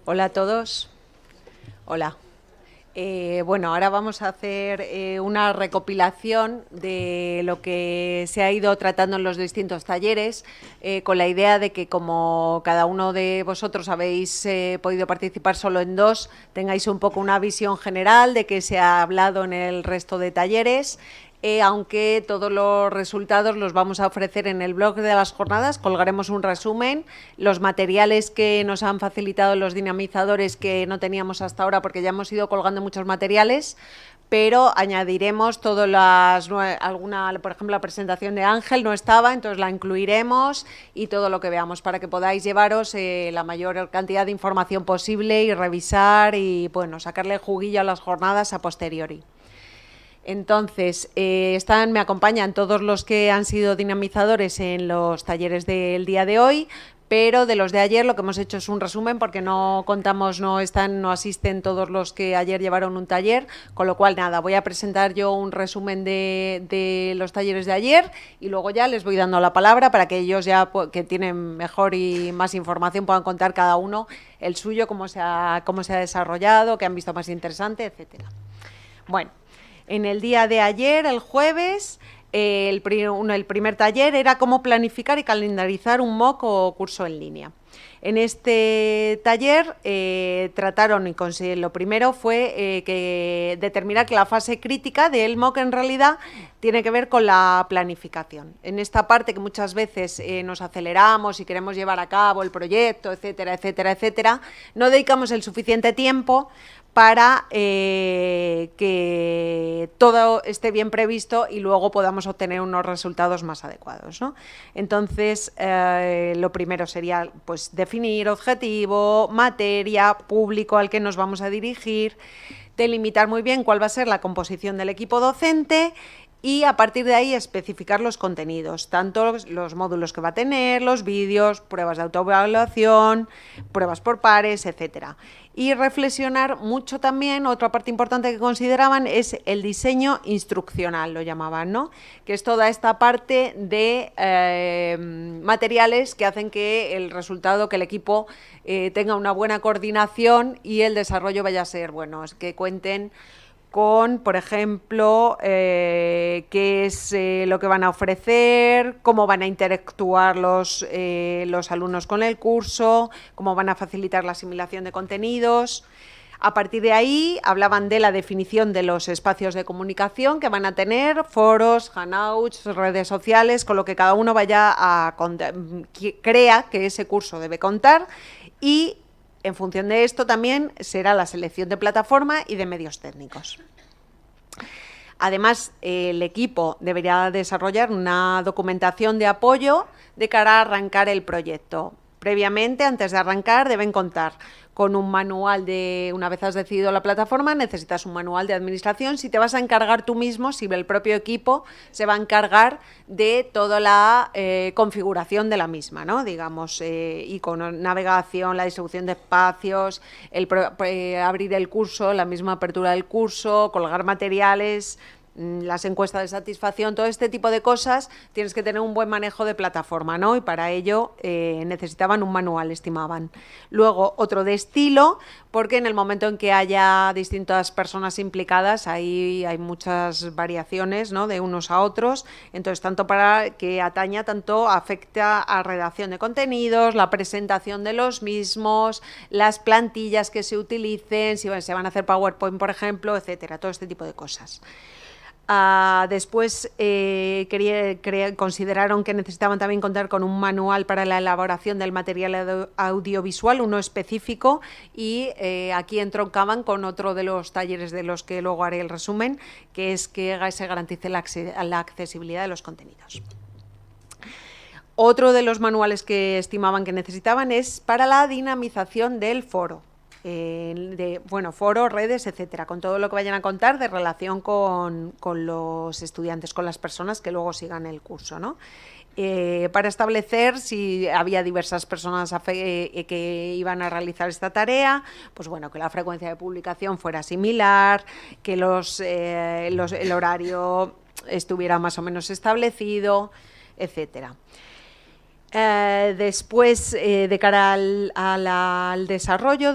Hola a todos. Hola. Bueno, ahora vamos a hacer una recopilación de lo que se ha ido tratando en los distintos talleres, con la idea de que como cada uno de vosotros habéis podido participar solo en dos, tengáis un poco una visión general de qué se ha hablado en el resto de talleres. Aunque todos los resultados los vamos a ofrecer en el blog de las jornadas, colgaremos un resumen, los materiales que nos han facilitado los dinamizadores que no teníamos hasta ahora, porque ya hemos ido colgando muchos materiales, pero añadiremos todas las, alguna, por ejemplo, la presentación de Ángel no estaba, entonces la incluiremos y todo lo que veamos para que podáis llevaros la mayor cantidad de información posible y revisar y, bueno, sacarle juguillo a las jornadas a posteriori. Entonces, me acompañan todos los que han sido dinamizadores en los talleres del día de hoy, pero de los de ayer lo que hemos hecho es un resumen porque no contamos, no asisten todos los que ayer llevaron un taller, con lo cual nada, voy a presentar yo un resumen de los talleres de ayer y luego ya les voy dando la palabra para que ellos ya que tienen mejor y más información puedan contar cada uno el suyo, cómo se ha desarrollado, qué han visto más interesante, etcétera. Bueno. En el día de ayer, el jueves, el primer taller era cómo planificar y calendarizar un MOOC o curso en línea. En este taller trataron, y lo primero fue que determinar que la fase crítica del MOOC en realidad tiene que ver con la planificación. En esta parte que muchas veces nos aceleramos y queremos llevar a cabo el proyecto, etcétera, etcétera, etcétera, no dedicamos el suficiente tiempo para que todo esté bien previsto y luego podamos obtener unos resultados más adecuados, ¿no? Entonces, lo primero sería pues, definir objetivo, materia, público al que nos vamos a dirigir, delimitar muy bien cuál va a ser la composición del equipo docente y a partir de ahí especificar los contenidos, tanto los módulos que va a tener, los vídeos, pruebas de autoevaluación, pruebas por pares, etcétera. Y reflexionar mucho también, otra parte importante que consideraban es el diseño instruccional, lo llamaban, ¿no? Que es toda esta parte de materiales que hacen que el resultado, que el equipo tenga una buena coordinación y el desarrollo vaya a ser bueno, es que cuenten con, por ejemplo, qué es lo que van a ofrecer, cómo van a interactuar los alumnos con el curso, cómo van a facilitar la asimilación de contenidos. A partir de ahí hablaban de la definición de los espacios de comunicación que van a tener, foros, hangouts, redes sociales, con lo que cada uno vaya a crea que ese curso debe contar y en función de esto también será la selección de plataforma y de medios técnicos. Además, el equipo debería desarrollar una documentación de apoyo de cara a arrancar el proyecto. Previamente, antes de arrancar, deben contar con un manual una vez has decidido la plataforma, necesitas un manual de administración. Si te vas a encargar tú mismo, si el propio equipo se va a encargar de toda la configuración de la misma, ¿no? Digamos, y con navegación, la distribución de espacios, abrir el curso, la misma apertura del curso, colgar materiales, las encuestas de satisfacción, todo este tipo de cosas, tienes que tener un buen manejo de plataforma, ¿no? Y para ello necesitaban un manual, estimaban. Luego, otro de estilo, porque en el momento en que haya distintas personas implicadas, ahí hay muchas variaciones, ¿no? De unos a otros, entonces tanto para que ataña, tanto afecta a redacción de contenidos, la presentación de los mismos, las plantillas que se utilicen, si se van a hacer PowerPoint, por ejemplo, etcétera, todo este tipo de cosas. Después consideraron que necesitaban también contar con un manual para la elaboración del material audiovisual, uno específico, y aquí entroncaban con otro de los talleres de los que luego haré el resumen, que es que se garantice la accesibilidad de los contenidos. Otro de los manuales que estimaban que necesitaban es para la dinamización del foro. Foros, redes, etcétera, con todo lo que vayan a contar de relación con los estudiantes, con las personas que luego sigan el curso, ¿no? Para establecer si había diversas personas que iban a realizar esta tarea, pues bueno, que la frecuencia de publicación fuera similar, que el horario estuviera más o menos establecido, etcétera. Después, de cara al desarrollo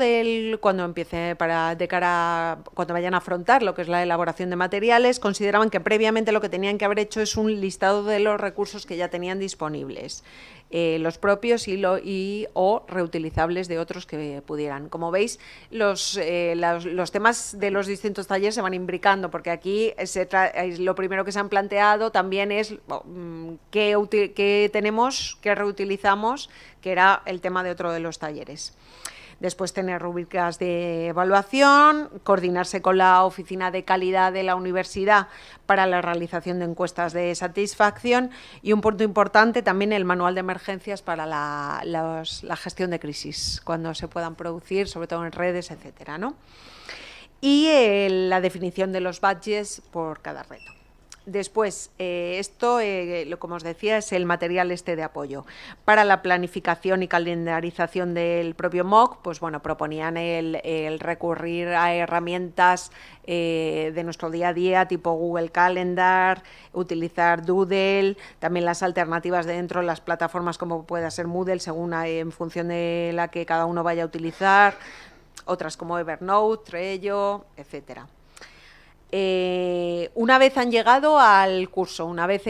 cuando empiece cuando vayan a afrontar lo que es la elaboración de materiales, consideraban que previamente lo que tenían que haber hecho es un listado de los recursos que ya tenían disponibles, los propios o reutilizables de otros que pudieran. Como veis, los temas de los distintos talleres se van imbricando, porque aquí lo primero que se han planteado también es qué tenemos, qué reutilizamos, que era el tema de otro de los talleres. Después tener rúbricas de evaluación, coordinarse con la oficina de calidad de la universidad para la realización de encuestas de satisfacción y un punto importante también el manual de emergencias para la gestión de crisis, cuando se puedan producir, sobre todo en redes, etcétera, ¿no? Y la definición de los badges por cada reto. Después, esto, como os decía, es el material de apoyo. Para la planificación y calendarización del propio MOOC, pues bueno, proponían el recurrir a herramientas de nuestro día a día, tipo Google Calendar, utilizar Doodle, también las alternativas dentro de las plataformas como pueda ser Moodle, según en función de la que cada uno vaya a utilizar, otras como Evernote, Trello, etcétera. Una vez han llegado al curso, una vez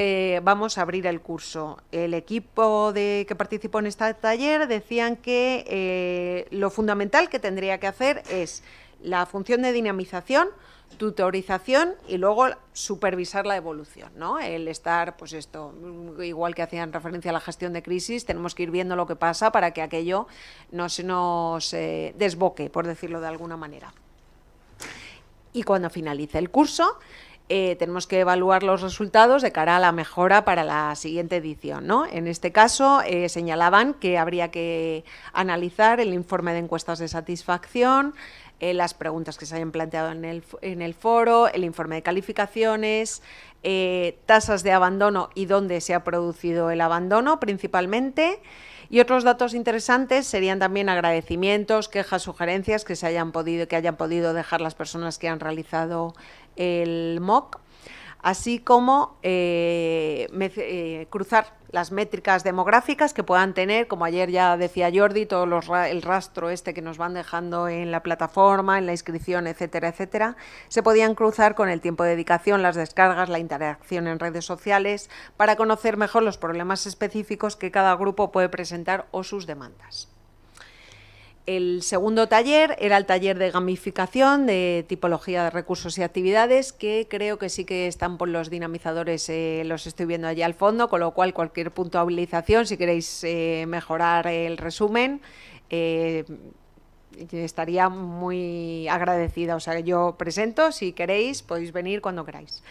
vamos a abrir el curso, el equipo que participó en este taller decían que lo fundamental que tendría que hacer es la función de dinamización, tutorización y luego supervisar la evolución, ¿no? El estar, pues esto, igual que hacían referencia a la gestión de crisis, tenemos que ir viendo lo que pasa para que aquello no se nos desboque, por decirlo de alguna manera. Y cuando finalice el curso, tenemos que evaluar los resultados de cara a la mejora para la siguiente edición, ¿no? En este caso, señalaban que habría que analizar el informe de encuestas de satisfacción, las preguntas que se hayan planteado en el foro, el informe de calificaciones, tasas de abandono y dónde se ha producido el abandono principalmente. Y otros datos interesantes serían también agradecimientos, quejas, sugerencias que hayan podido dejar las personas que han realizado el MOOC, así como cruzar las métricas demográficas que puedan tener, como ayer ya decía Jordi, todo el rastro que nos van dejando en la plataforma, en la inscripción, etcétera, etcétera, se podían cruzar con el tiempo de dedicación, las descargas, la interacción en redes sociales, para conocer mejor los problemas específicos que cada grupo puede presentar o sus demandas. El segundo taller era el taller de gamificación, de tipología de recursos y actividades, que creo que sí que están por los dinamizadores, los estoy viendo allí al fondo, con lo cual cualquier puntualización, si queréis mejorar el resumen, estaría muy agradecida. O sea, yo presento, si queréis, podéis venir cuando queráis.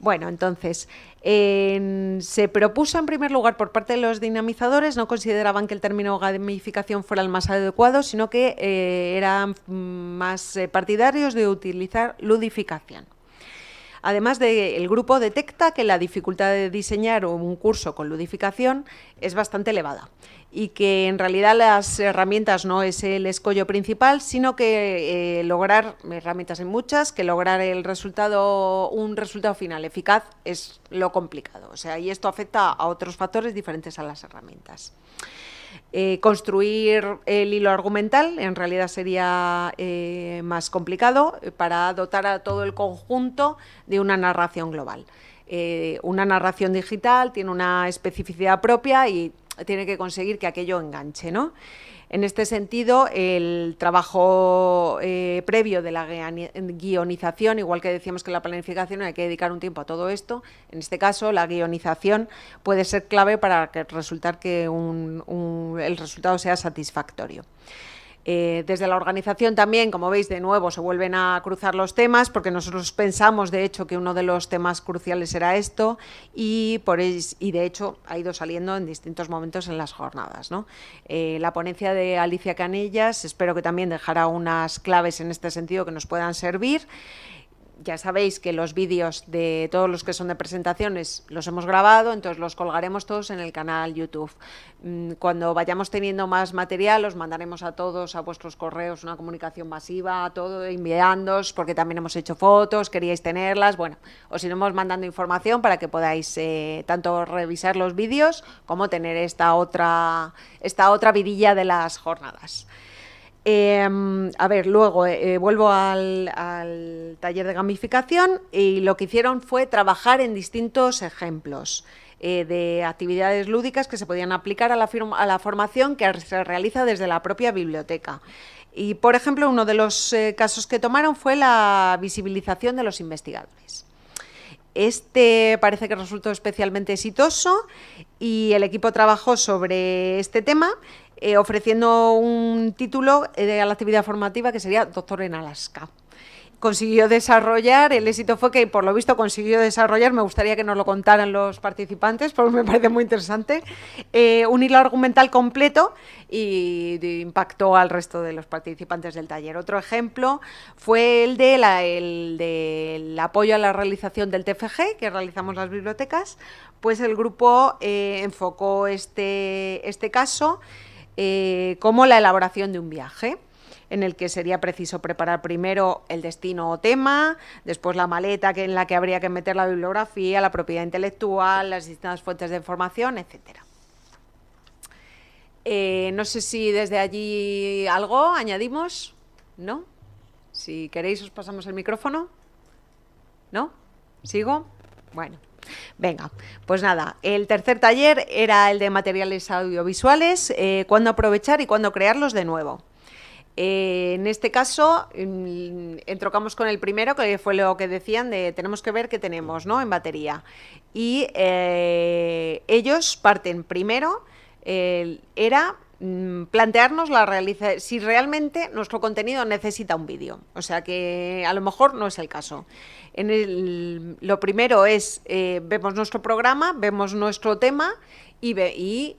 Bueno, entonces, se propuso en primer lugar por parte de los dinamizadores, no consideraban que el término gamificación fuera el más adecuado, sino que eran más partidarios de utilizar ludificación. Además, el grupo detecta que la dificultad de diseñar un curso con ludificación es bastante elevada y que en realidad las herramientas no es el escollo principal, sino que lograr, herramientas hay muchas, que lograr un resultado final eficaz es lo complicado. O sea, y esto afecta a otros factores diferentes a las herramientas. Construir el hilo argumental en realidad sería más complicado para dotar a todo el conjunto de una narración global. Una narración digital tiene una especificidad propia y tiene que conseguir que aquello enganche, ¿no? En este sentido, el trabajo previo de la guionización, igual que decíamos que la planificación hay que dedicar un tiempo a todo esto, en este caso la guionización puede ser clave para que el resultado sea satisfactorio. Desde la organización también, como veis, de nuevo se vuelven a cruzar los temas, porque nosotros pensamos, de hecho, que uno de los temas cruciales era esto y de hecho ha ido saliendo en distintos momentos en las jornadas, ¿no? La ponencia de Alicia Canellas espero que también dejará unas claves en este sentido que nos puedan servir. ya sabéis que los vídeos de todos los que son de presentaciones los hemos grabado, entonces los colgaremos todos en el canal YouTube. Cuando vayamos teniendo más material, os mandaremos a todos, a vuestros correos, una comunicación masiva, a todo, enviándoos, porque también hemos hecho fotos, queríais tenerlas. Bueno, os iremos mandando información para que podáis tanto revisar los vídeos como tener esta otra vidilla de las jornadas. A ver, luego vuelvo al taller de gamificación y lo que hicieron fue trabajar en distintos ejemplos de actividades lúdicas que se podían aplicar a la formación que se realiza desde la propia biblioteca. Y, por ejemplo, uno de los casos que tomaron fue la visibilización de los investigadores. Este parece que resultó especialmente exitoso y el equipo trabajó sobre este tema ofreciendo un título a la actividad formativa que sería Doctor en Alaska. Consiguió desarrollar, el éxito fue que por lo visto consiguió desarrollar, me gustaría que nos lo contaran los participantes porque me parece muy interesante, un hilo argumental completo y impactó al resto de los participantes del taller. Otro ejemplo fue el del apoyo a la realización del TFG que realizamos las bibliotecas, pues el grupo enfocó este caso como la elaboración de un viaje, en el que sería preciso preparar primero el destino o tema, después la maleta en la que habría que meter la bibliografía, la propiedad intelectual, las distintas fuentes de información, etc. No sé si desde allí algo añadimos, ¿no? Si queréis os pasamos el micrófono, ¿no? ¿Sigo? Bueno. Venga, pues nada, el tercer taller era el de materiales audiovisuales, cuándo aprovechar y cuándo crearlos de nuevo. En este caso, entrocamos con el primero, que fue lo que decían de tenemos que ver qué tenemos, ¿no?, en batería. Y ellos parten primero, era plantearnos si realmente nuestro contenido necesita un vídeo. O sea que a lo mejor no es el caso. Lo primero es, vemos nuestro programa, vemos nuestro tema y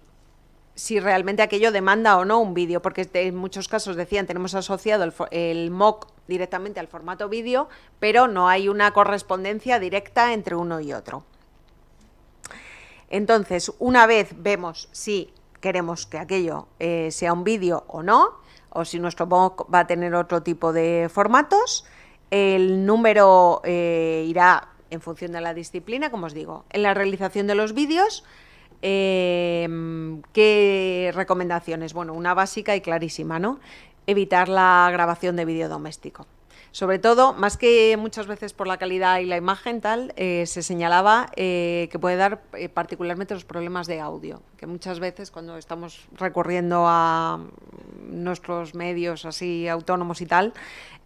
si realmente aquello demanda o no un vídeo, porque en muchos casos decían tenemos asociado el MOOC directamente al formato vídeo, pero no hay una correspondencia directa entre uno y otro. Entonces, una vez vemos si queremos que aquello sea un vídeo o no, o si nuestro MOOC va a tener otro tipo de formatos, el número irá en función de la disciplina, como os digo. En la realización de los vídeos, ¿qué recomendaciones? Bueno, una básica y clarísima, ¿no? Evitar la grabación de vídeo doméstico. Sobre todo, más que muchas veces por la calidad y la imagen, se señalaba que puede dar particularmente los problemas de audio, que muchas veces cuando estamos recurriendo a nuestros medios así autónomos y tal,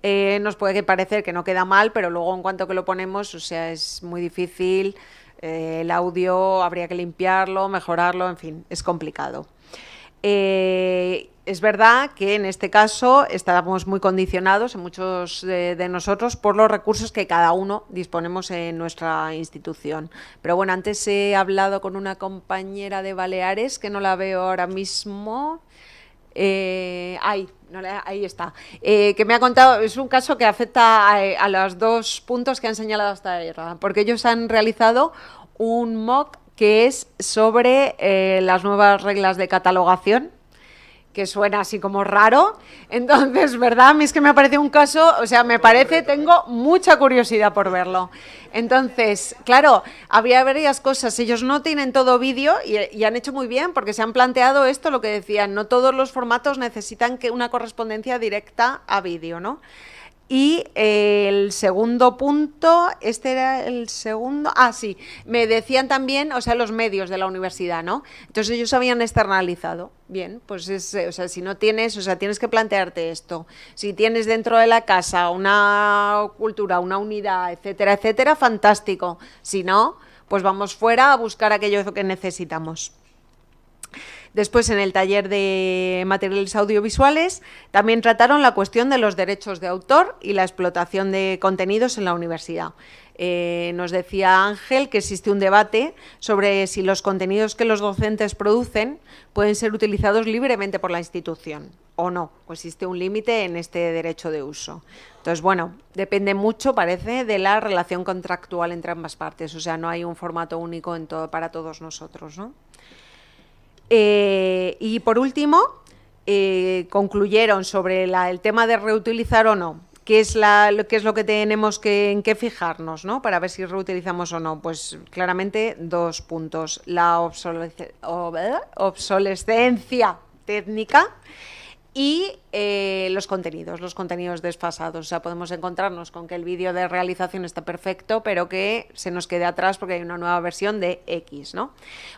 nos puede parecer que no queda mal, pero luego en cuanto que lo ponemos, o sea, es muy difícil. El audio habría que limpiarlo, mejorarlo, en fin, es complicado. Es verdad que en este caso estábamos muy condicionados, en muchos de nosotros, por los recursos que cada uno disponemos en nuestra institución. Pero bueno, antes he hablado con una compañera de Baleares, que no la veo ahora mismo. Ahí está, que me ha contado, es un caso que afecta a los dos puntos que han señalado hasta ahora, porque ellos han realizado un MOOC que es sobre las nuevas reglas de catalogación, que suena así como raro. Entonces, ¿verdad? A mí es que me parece un caso, o sea, tengo mucha curiosidad por verlo. Entonces, claro, habría varias cosas. Ellos no tienen todo vídeo y han hecho muy bien porque se han planteado esto, lo que decían, no todos los formatos necesitan una correspondencia directa a vídeo, ¿no? Y el segundo punto, este era el segundo, sí, me decían también, o sea, los medios de la universidad, ¿no? Entonces ellos habían externalizado. Bien, pues o sea, si no tienes, o sea, tienes que plantearte esto. Si tienes dentro de la casa una cultura, una unidad, etcétera, etcétera, fantástico. Si no, pues vamos fuera a buscar aquello que necesitamos. Después, en el taller de materiales audiovisuales, también trataron la cuestión de los derechos de autor y la explotación de contenidos en la universidad. Nos decía Ángel que existe un debate sobre si los contenidos que los docentes producen pueden ser utilizados libremente por la institución o no, pues existe un límite en este derecho de uso. Entonces, bueno, depende mucho, parece, de la relación contractual entre ambas partes, o sea, no hay un formato único para todos nosotros, ¿no? Y por último, concluyeron sobre el tema de reutilizar o no. ¿Qué es lo que tenemos en qué fijarnos, ¿no? Para ver si reutilizamos o no? Pues claramente 2 puntos. La obsolescencia técnica y los contenidos desfasados. O sea, podemos encontrarnos con que el vídeo de realización está perfecto, pero que se nos quede atrás porque hay una nueva versión de X, ¿no?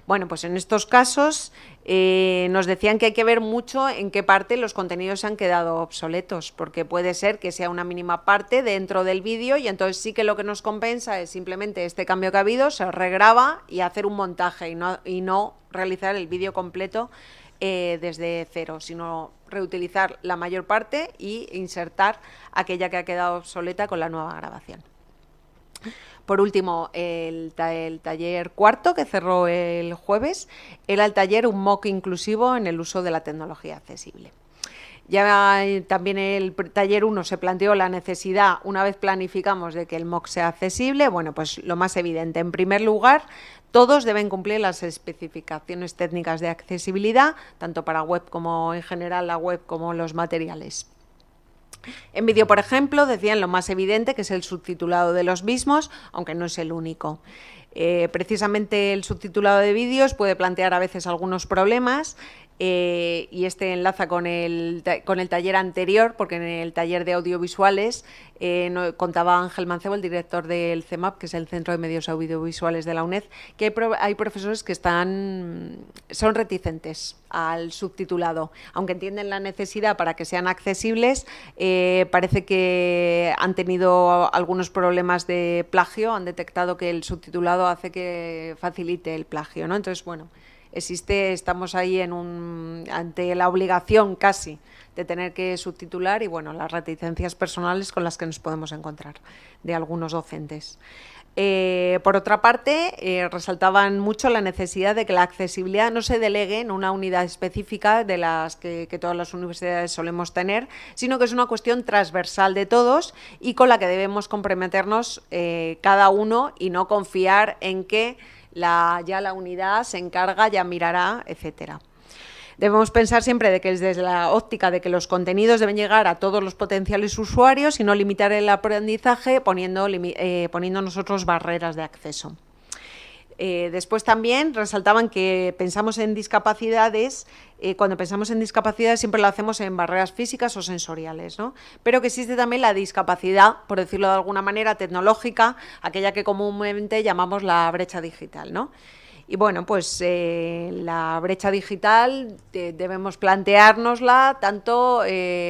Bueno, pues en estos casos nos decían que hay que ver mucho en qué parte los contenidos se han quedado obsoletos, porque puede ser que sea una mínima parte dentro del vídeo y entonces sí que lo que nos compensa es simplemente este cambio que ha habido, se regraba y hacer un montaje y no realizar el vídeo completo desde cero, sino reutilizar la mayor parte y insertar aquella que ha quedado obsoleta con la nueva grabación. Por último, el taller cuarto, que cerró el jueves, era el taller Un MOOC inclusivo en el uso de la tecnología accesible. Ya también el taller 1 se planteó la necesidad, una vez planificamos, de que el MOOC sea accesible. Bueno, pues lo más evidente, en primer lugar, todos deben cumplir las especificaciones técnicas de accesibilidad, tanto para web como en general la web como los materiales. En vídeo, por ejemplo, decían lo más evidente, que es el subtitulado de los mismos, aunque no es el único. Precisamente el subtitulado de vídeos puede plantear a veces algunos problemas y este enlaza con el taller anterior, porque en el taller de audiovisuales contaba Ángel Mancebo, el director del CEMAP, que es el Centro de Medios Audiovisuales de la UNED, que hay profesores que son reticentes al subtitulado, aunque entienden la necesidad para que sean accesibles. Parece que han tenido algunos problemas de plagio, han detectado que el subtitulado hace que facilite el plagio, ¿no? Entonces, bueno, estamos ahí ante la obligación casi de tener que subtitular y, bueno, las reticencias personales con las que nos podemos encontrar de algunos docentes. Por otra parte, resaltaban mucho la necesidad de que la accesibilidad no se delegue en una unidad específica de las que todas las universidades solemos tener, sino que es una cuestión transversal de todos y con la que debemos comprometernos cada uno y no confiar en que ya la unidad se encarga, ya mirará, etcétera. Debemos pensar siempre de que es desde la óptica de que los contenidos deben llegar a todos los potenciales usuarios y no limitar el aprendizaje poniendo nosotros barreras de acceso. Después también resaltaban que pensamos en discapacidades, cuando pensamos en discapacidades siempre lo hacemos en barreras físicas o sensoriales, ¿no? Pero que existe también la discapacidad, por decirlo de alguna manera, tecnológica, aquella que comúnmente llamamos la brecha digital, ¿no? Y bueno, pues la brecha digital debemos planteárnosla tanto,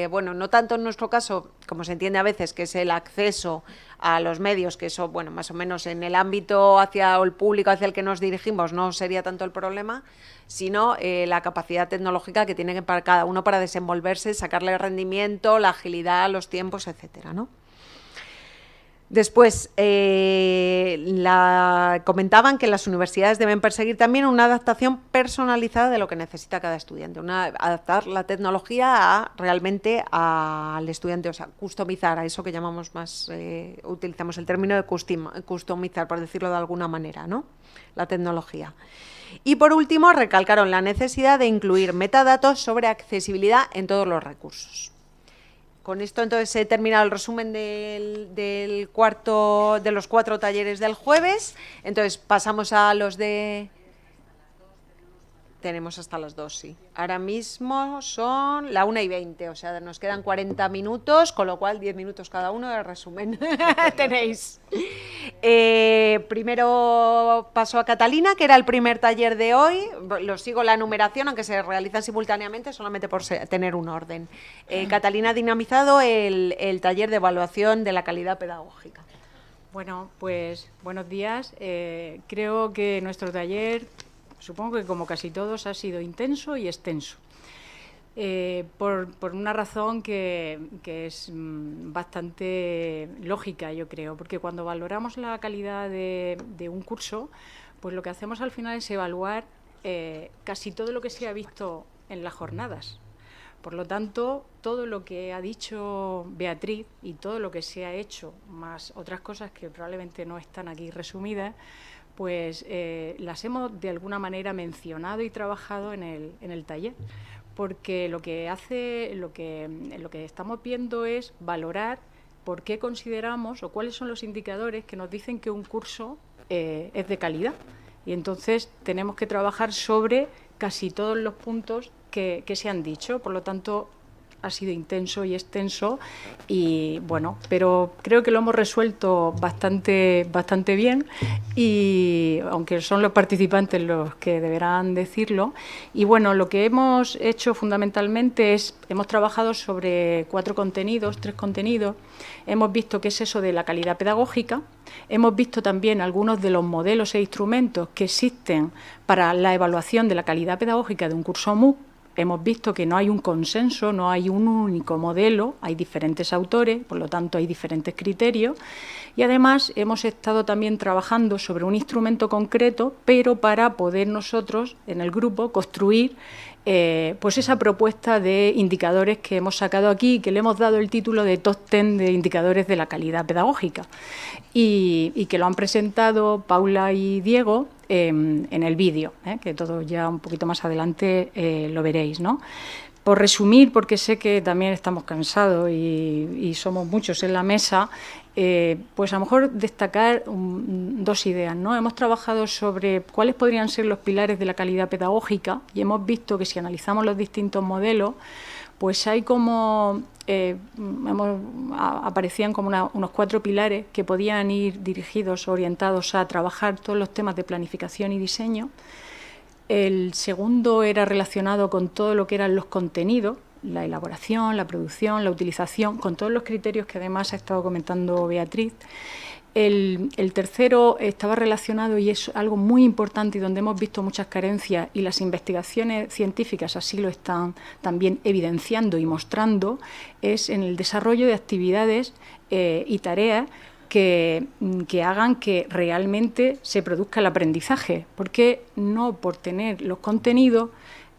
bueno, no tanto en nuestro caso, como se entiende a veces, que es el acceso a los medios, que eso, bueno, más o menos en el ámbito hacia el público hacia el que nos dirigimos no sería tanto el problema, sino la capacidad tecnológica que tiene para cada uno para desenvolverse, sacarle rendimiento, la agilidad, los tiempos, etcétera, ¿no? Después, comentaban que las universidades deben perseguir también una adaptación personalizada de lo que necesita cada estudiante, adaptar la tecnología realmente al estudiante, o sea, customizar, a eso que llamamos más, utilizamos el término de customizar, por decirlo de alguna manera, ¿no? La tecnología. Y por último, recalcaron la necesidad de incluir metadatos sobre accesibilidad en todos los recursos. Con esto entonces he terminado el resumen de los 4 talleres del jueves. Entonces pasamos a los de... Tenemos hasta las 2, sí. Ahora mismo son la 1:20, o sea, nos quedan 40 minutos, con lo cual 10 minutos cada uno de resumen tenéis. Primero paso a Catalina, que era el primer taller de hoy. Lo sigo la numeración, aunque se realizan simultáneamente, solamente por tener un orden. Catalina ha dinamizado el taller de evaluación de la calidad pedagógica. Bueno, pues buenos días. Creo que nuestro taller, supongo que como casi todos, ha sido intenso y extenso. por una razón que es bastante lógica, yo creo, porque cuando valoramos la calidad de un curso, pues lo que hacemos al final es evaluar casi todo lo que se ha visto en las jornadas. Por lo tanto, todo lo que ha dicho Beatriz y todo lo que se ha hecho, más otras cosas que probablemente no están aquí resumidas, pues las hemos de alguna manera mencionado y trabajado en el taller, porque lo que estamos viendo es valorar por qué consideramos o cuáles son los indicadores que nos dicen que un curso es de calidad. Y entonces tenemos que trabajar sobre casi todos los puntos que se han dicho. Por lo tanto, ha sido intenso y extenso, y bueno, pero creo que lo hemos resuelto bastante bien, y aunque son los participantes los que deberán decirlo. Y bueno, lo que hemos hecho fundamentalmente es, hemos trabajado sobre 3 contenidos. Hemos visto qué es eso de la calidad pedagógica, hemos visto también algunos de los modelos e instrumentos que existen para la evaluación de la calidad pedagógica de un curso MOOC. Hemos visto que no hay un consenso, no hay un único modelo, hay diferentes autores, por lo tanto hay diferentes criterios. Y además hemos estado también trabajando sobre un instrumento concreto, pero para poder nosotros en el grupo construir pues esa propuesta de indicadores que hemos sacado aquí, que le hemos dado el título de Top 10 de indicadores de la calidad pedagógica, y que lo han presentado Paula y Diego en el vídeo, que todos ya un poquito más adelante lo veréis, ¿no? Por resumir, porque sé que también estamos cansados y somos muchos en la mesa, pues a lo mejor destacar 2 ideas, ¿no? Hemos trabajado sobre cuáles podrían ser los pilares de la calidad pedagógica, y hemos visto que si analizamos los distintos modelos, pues hay como, aparecían como unos 4 pilares que podían ir dirigidos, orientados a trabajar todos los temas de planificación y diseño. El segundo era relacionado con todo lo que eran los contenidos, la elaboración, la producción, la utilización, con todos los criterios que además ha estado comentando Beatriz. El tercero estaba relacionado, y es algo muy importante y donde hemos visto muchas carencias, y las investigaciones científicas así lo están también evidenciando y mostrando, es en el desarrollo de actividades y tareas que hagan que realmente se produzca el aprendizaje, porque no por tener los contenidos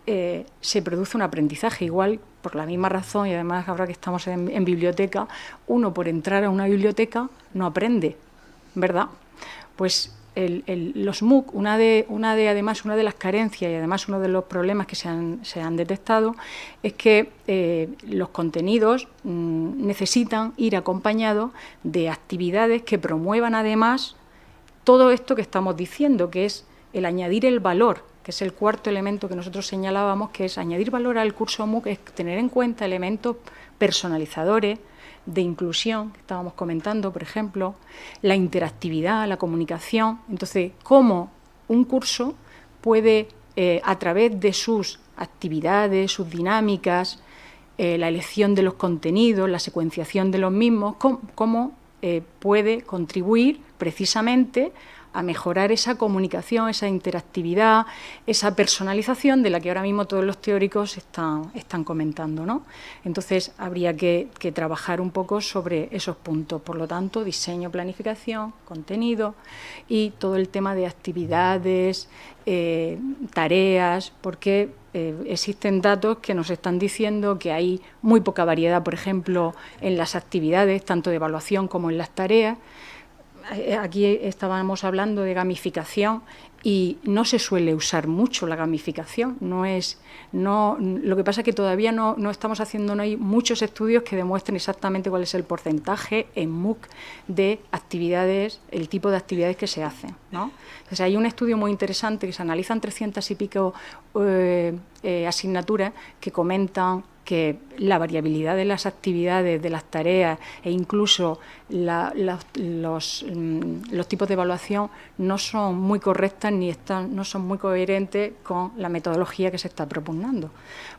se produce un aprendizaje. Igual, por la misma razón, y además ahora que estamos en biblioteca, uno por entrar a una biblioteca no aprende, ¿verdad? Pues los MOOC, una de las carencias y además uno de los problemas que se han detectado es que los contenidos necesitan ir acompañados de actividades que promuevan además todo esto que estamos diciendo, que es el añadir el valor, que es el cuarto elemento que nosotros señalábamos, que es añadir valor al curso MOOC, es tener en cuenta elementos personalizadores, de inclusión, que estábamos comentando, por ejemplo, la interactividad, la comunicación. Entonces, cómo un curso puede, a través de sus actividades, sus dinámicas, la elección de los contenidos, la secuenciación de los mismos, cómo puede contribuir precisamente a mejorar esa comunicación, esa interactividad, esa personalización de la que ahora mismo todos los teóricos están comentando, ¿no? Entonces, habría que trabajar un poco sobre esos puntos. Por lo tanto, diseño, planificación, contenido y todo el tema de actividades, tareas, porque existen datos que nos están diciendo que hay muy poca variedad, por ejemplo, en las actividades, tanto de evaluación como en las tareas. Aquí estábamos hablando de gamificación y no se suele usar mucho la gamificación. Lo que pasa es que todavía no estamos haciendo, no hay muchos estudios que demuestren exactamente cuál es el porcentaje en MOOC de actividades, el tipo de actividades que se hacen, ¿no? Entonces, hay un estudio muy interesante que se analizan 300 y pico asignaturas que comentan que la variabilidad de las actividades, de las tareas e incluso los tipos de evaluación no son muy correctas ni no son muy coherentes con la metodología que se está propugnando.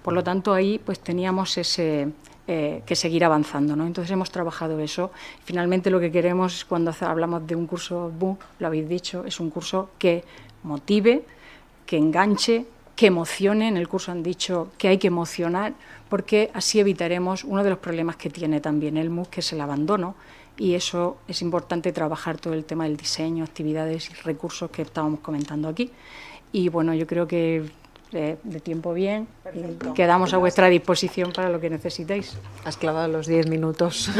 Por lo tanto, ahí pues teníamos que seguir avanzando, ¿no? Entonces hemos trabajado eso. Finalmente lo que queremos cuando hablamos de un curso MOOC, lo habéis dicho, es un curso que motive, que enganche, que emocione. En el curso han dicho que hay que emocionar, porque así evitaremos uno de los problemas que tiene también el MOOC, que es el abandono, y eso es importante trabajar todo el tema del diseño, actividades y recursos que estábamos comentando aquí. Y bueno, yo creo que de tiempo bien. Perfecto. Quedamos a vuestra disposición para lo que necesitéis. Has clavado los 10 minutos.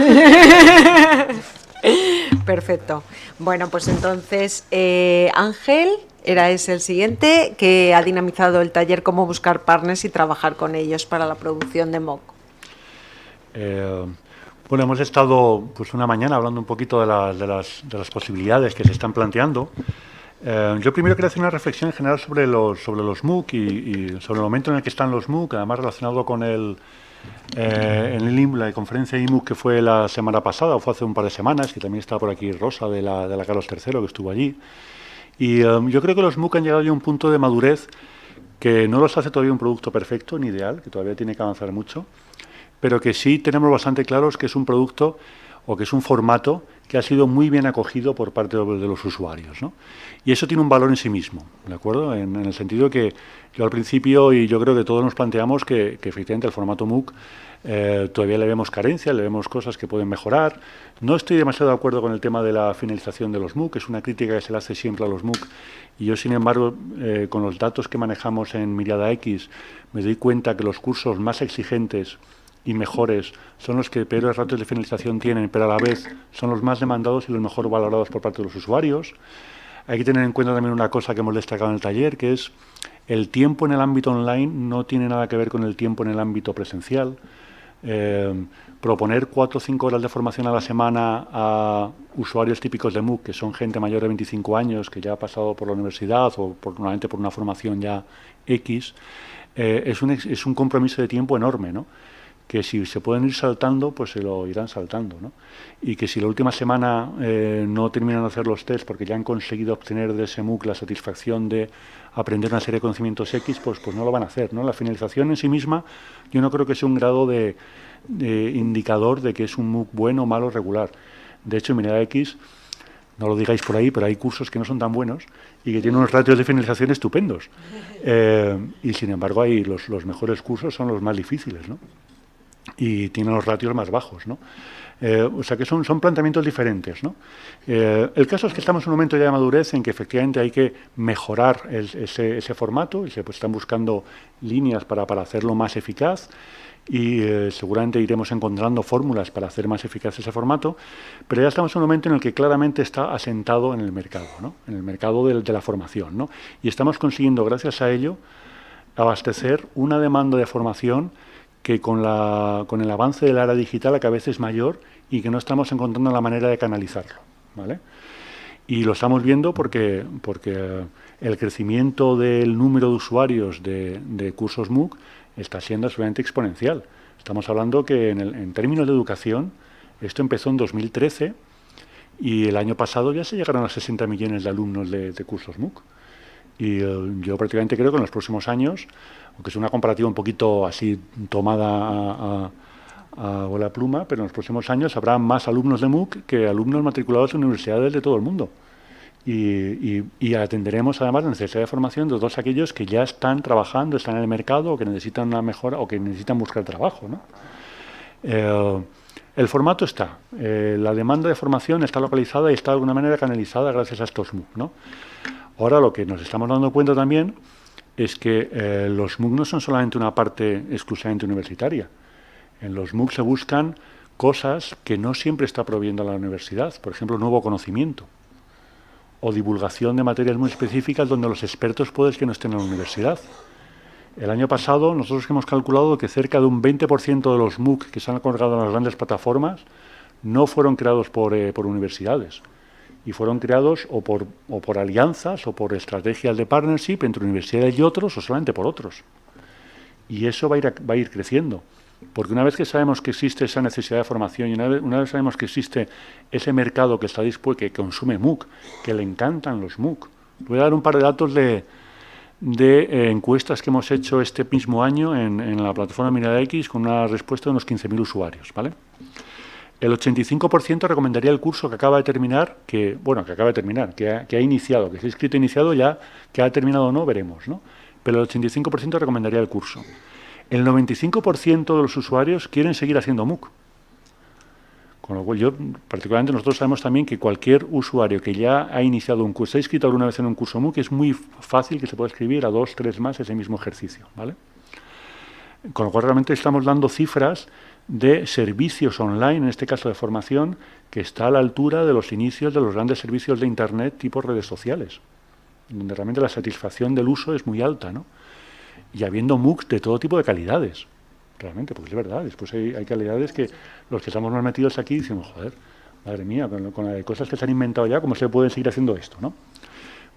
Perfecto. Bueno, pues entonces, Ángel es el siguiente, que ha dinamizado el taller Cómo buscar partners y trabajar con ellos para la producción de MOOC. Bueno, hemos estado pues una mañana hablando un poquito de las posibilidades que se están planteando. Yo primero quería hacer una reflexión en general sobre los MOOC y sobre el momento en el que están los MOOC, además relacionado con la conferencia IMUC que fue la semana pasada, o fue hace un par de semanas, que también estaba por aquí Rosa de la Carlos III, que estuvo allí. Y yo creo que los MOOC han llegado ya a un punto de madurez que no los hace todavía un producto perfecto ni ideal, que todavía tiene que avanzar mucho, pero que sí tenemos bastante claros que es un producto o que es un formato que ha sido muy bien acogido por parte de los usuarios, ¿no? Y eso tiene un valor en sí mismo, ¿de acuerdo? En el sentido que yo al principio, y yo creo que todos nos planteamos que efectivamente el formato MOOC todavía le vemos carencias, le vemos cosas que pueden mejorar. No estoy demasiado de acuerdo con el tema de la finalización de los MOOC, es una crítica que se le hace siempre a los MOOC, y yo, sin embargo, con los datos que manejamos en Mirada X, me doy cuenta que los cursos más exigentes y mejores son los que peores ratios de finalización tienen, pero a la vez son los más demandados y los mejor valorados por parte de los usuarios. Hay que tener en cuenta también una cosa que hemos destacado en el taller, que es el tiempo en el ámbito online no tiene nada que ver con el tiempo en el ámbito presencial. Proponer 4 o 5 horas de formación a la semana a usuarios típicos de MOOC, que son gente mayor de 25 años, que ya ha pasado por la universidad o normalmente por una formación ya X, es un compromiso de tiempo enorme, ¿no? Que si se pueden ir saltando, pues se lo irán saltando, ¿no? Y que si la última semana no terminan de hacer los test porque ya han conseguido obtener de ese MOOC la satisfacción de aprender una serie de conocimientos X, pues no lo van a hacer, ¿no? La finalización en sí misma yo no creo que sea un grado de indicador de que es un MOOC bueno, malo, regular. De hecho, en Mirada X, no lo digáis por ahí, pero hay cursos que no son tan buenos y que tienen unos ratios de finalización estupendos. Y sin embargo, ahí los mejores cursos son los más difíciles, ¿no? Y tienen los ratios más bajos, ¿no? O sea que son planteamientos diferentes, ¿no? El caso es que estamos en un momento ya de madurez en que efectivamente hay que mejorar ese formato, y se están buscando líneas para hacerlo más eficaz, y seguramente iremos encontrando fórmulas para hacer más eficaz ese formato, pero ya estamos en un momento en el que claramente está asentado en el mercado, ¿no? En el mercado de la formación, ¿no? Y estamos consiguiendo, gracias a ello, abastecer una demanda de formación que con el avance de la era digital cada vez es mayor y que no estamos encontrando la manera de canalizarlo, ¿vale? Y lo estamos viendo porque el crecimiento del número de usuarios de cursos MOOC está siendo absolutamente exponencial. Estamos hablando que en términos de educación, esto empezó en 2013 y el año pasado ya se llegaron a 60 millones de alumnos de cursos MOOC. Y yo prácticamente creo que en los próximos años, aunque es una comparativa un poquito así tomada a bola pluma, pero en los próximos años habrá más alumnos de MOOC que alumnos matriculados en universidades de todo el mundo. Y atenderemos además la necesidad de formación de todos aquellos que ya están trabajando, están en el mercado o que necesitan una mejora o que necesitan buscar trabajo, ¿no? El formato está, la demanda de formación está localizada y está de alguna manera canalizada gracias a estos MOOC, ¿no? Ahora lo que nos estamos dando cuenta también es que los MOOC no son solamente una parte exclusivamente universitaria. En los MOOC se buscan cosas que no siempre está proveyendo la universidad, por ejemplo, nuevo conocimiento o divulgación de materias muy específicas donde los expertos pueden que no estén en la universidad. El año pasado nosotros hemos calculado que cerca de un 20% de los MOOC que se han colgado en las grandes plataformas no fueron creados por universidades, y fueron creados o por alianzas o por estrategias de partnership entre universidades y otros, o solamente por otros. Y eso va a ir creciendo, porque una vez que sabemos que existe esa necesidad de formación y una vez sabemos que existe ese mercado que está dispuesto, que consume MOOC, que le encantan los MOOC. Voy a dar un par de datos de encuestas que hemos hecho este mismo año en la plataforma Mirada X con una respuesta de unos 15.000 usuarios, ¿vale? El 85% recomendaría el curso que acaba de terminar, que ha iniciado, que se ha inscrito e iniciado ya, que ha terminado o no, veremos, ¿no? pero el 85% recomendaría el curso. El 95% de los usuarios quieren seguir haciendo MOOC. Con lo cual, particularmente nosotros sabemos también que cualquier usuario que ya ha iniciado un curso, se ha inscrito alguna vez en un curso MOOC, es muy fácil que se pueda escribir a 2, 3 más ese mismo ejercicio, ¿vale? Con lo cual realmente estamos dando cifras de servicios online, en este caso de formación, que está a la altura de los inicios de los grandes servicios de Internet tipo redes sociales, donde realmente la satisfacción del uso es muy alta, ¿no? Y habiendo MOOCs de todo tipo de calidades, realmente, porque es verdad, después hay calidades que los que estamos más metidos aquí decimos, joder, madre mía, con las cosas que se han inventado ya, ¿cómo se puede seguir haciendo esto, no?